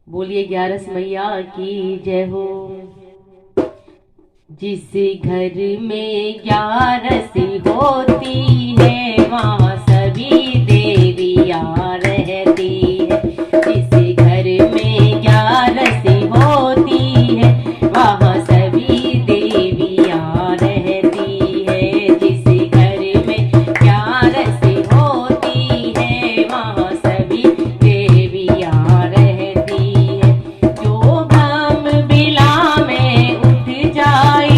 बोलिए 11 मैया की जय हो। जिस घर में 11 होती है वहाँ सभी देवियाँ रहती है। जिस घर में 11 होती है वहाँ सभी देवियाँ रहती है। जिस घर में 11 होती है वहाँ सभी देवियाँ रहती है। जो भ्रम बिला में उठ जाए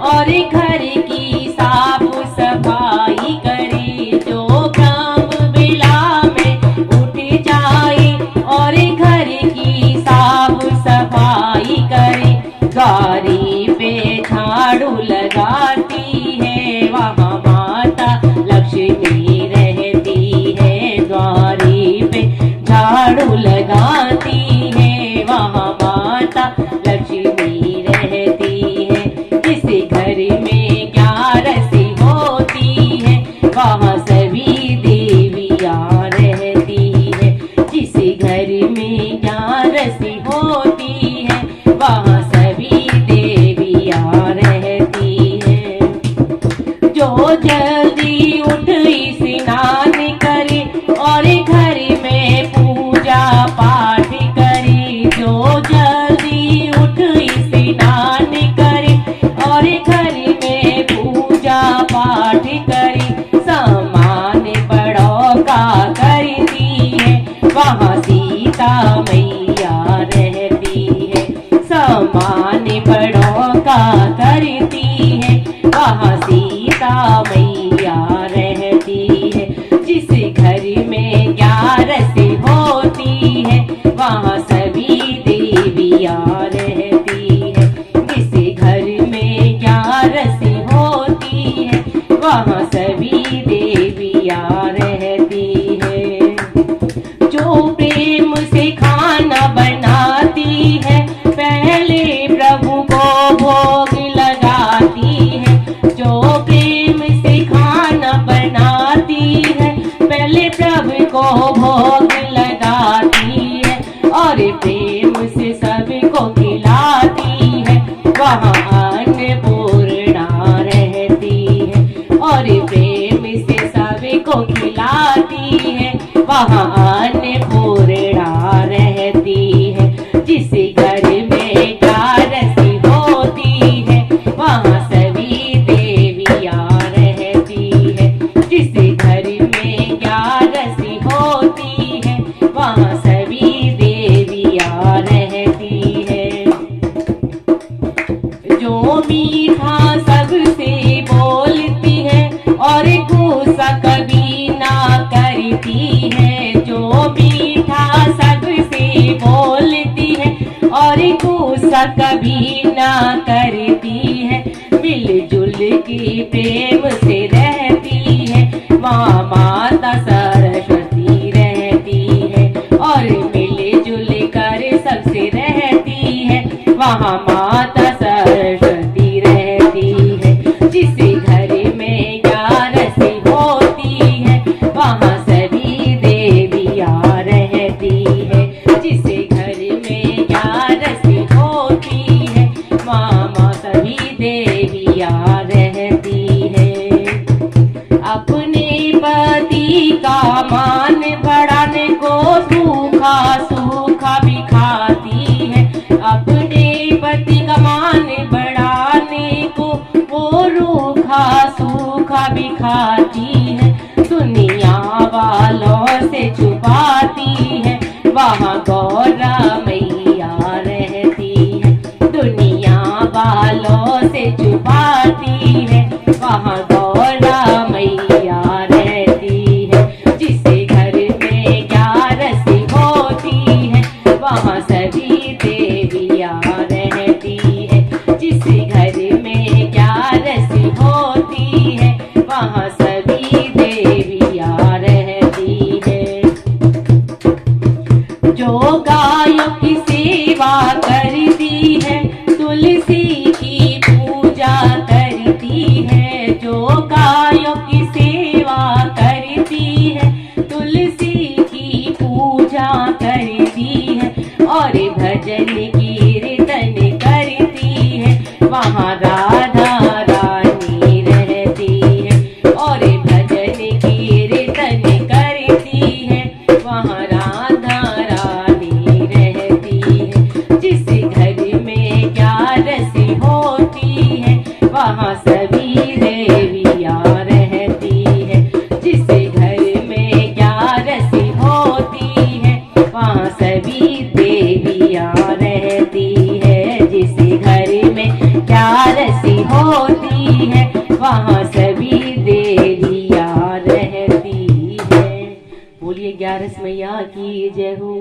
और घर की साफ सफाई करे, जो भ्रम बिला में उठ जाए और घर की साफ सफाई करे, द्वारी पे झाड़ू लगाती है वहाँ माता लक्ष्मी रहती है। द्वारी पे झाड़ू लगाती है वहाँ माता लक्ष्मी रहती है। जिस घर में 11 होती है वहाँ सभी देवियाँ रहती है। जिस घर में 11 होती है वहाँ सभी देवियाँ रहती है। जो जल्दी उठ स्नान करे और घर में पूजा पाठ करे, जो जल्दी उठ स्नान करे और घर में पूजा पाठ करे, सामान बड़ों का करती है वहाँ सीता मैया रहती है। सामान बड़ों का करती है वहाँ सीता मैया रहती है। जिस घर में 11 होती है वहाँ सभी देवियाँ रहती है। जिस घर में 11 होती है वहाँ सभी देवियाँ रहती है। जो प्रेम से खाना बनाती है पहले प्रभु को भोग लगाती है। जो प्रेम से खाना बनाती है पहले प्रभु को भोग लगाती है और प्रेम से सबको खिलाती है वहाँ अन्नपूर्णा रहती है। और प्रेम से सबको खिलाती है वहाँ अन्नपूर्णा रहती है। जिस घर में 11 होती है वहाँ सभी देवियाँ रहती है। जिस घर में 11 होती है वहाँ सभी देवियाँ रहती है। जो मीठा सबसे बोलती है और गुस्सा कभी ना करती है, जो मीठा सबसे बोलती है और गुस्सा कभी ना करती है, मिलजुल के प्रेम से रहती है माँ माता सरस्वती रहती है। और मिलजुल कर सबसे रहती है वहाँ माता सरस्वती रहती है। जिस घर में 11 होती है वहाँ सभी देवियाँ रहती है। जिस घर में 11 होती है वहाँ सभी देवियाँ रहती है। अपने पति का मान बढ़ाने को सूखा सूखा भी खाती है। अपने पति का मान बढ़ाने को वो रूखा सूखा भी खाती है। दुनिया वालों से छुपाती है वहाँ गौरा मैया रहती है। दुनिया वालों से छुपाती है वहाँ गौरा मैया रहती है। जिस घर में 11 होती है वहाँ सभी देवियाँ रहती है। जिस घर में 11 होती है वहाँ सभी देवियाँ रहती है। जो गायों की सेवा करती है तुलसी की पूजा करती है। जो गायों की सेवा करती है तुलसी की पूजा करती है और सभी देवियां रहती है। जिस घर में 11सी होती है वहाँ सभी देवियां रहती है। जिस घर में 11सी होती है वहाँ सभी देवियां रहती है। बोलिए 11 मैया की जय हो।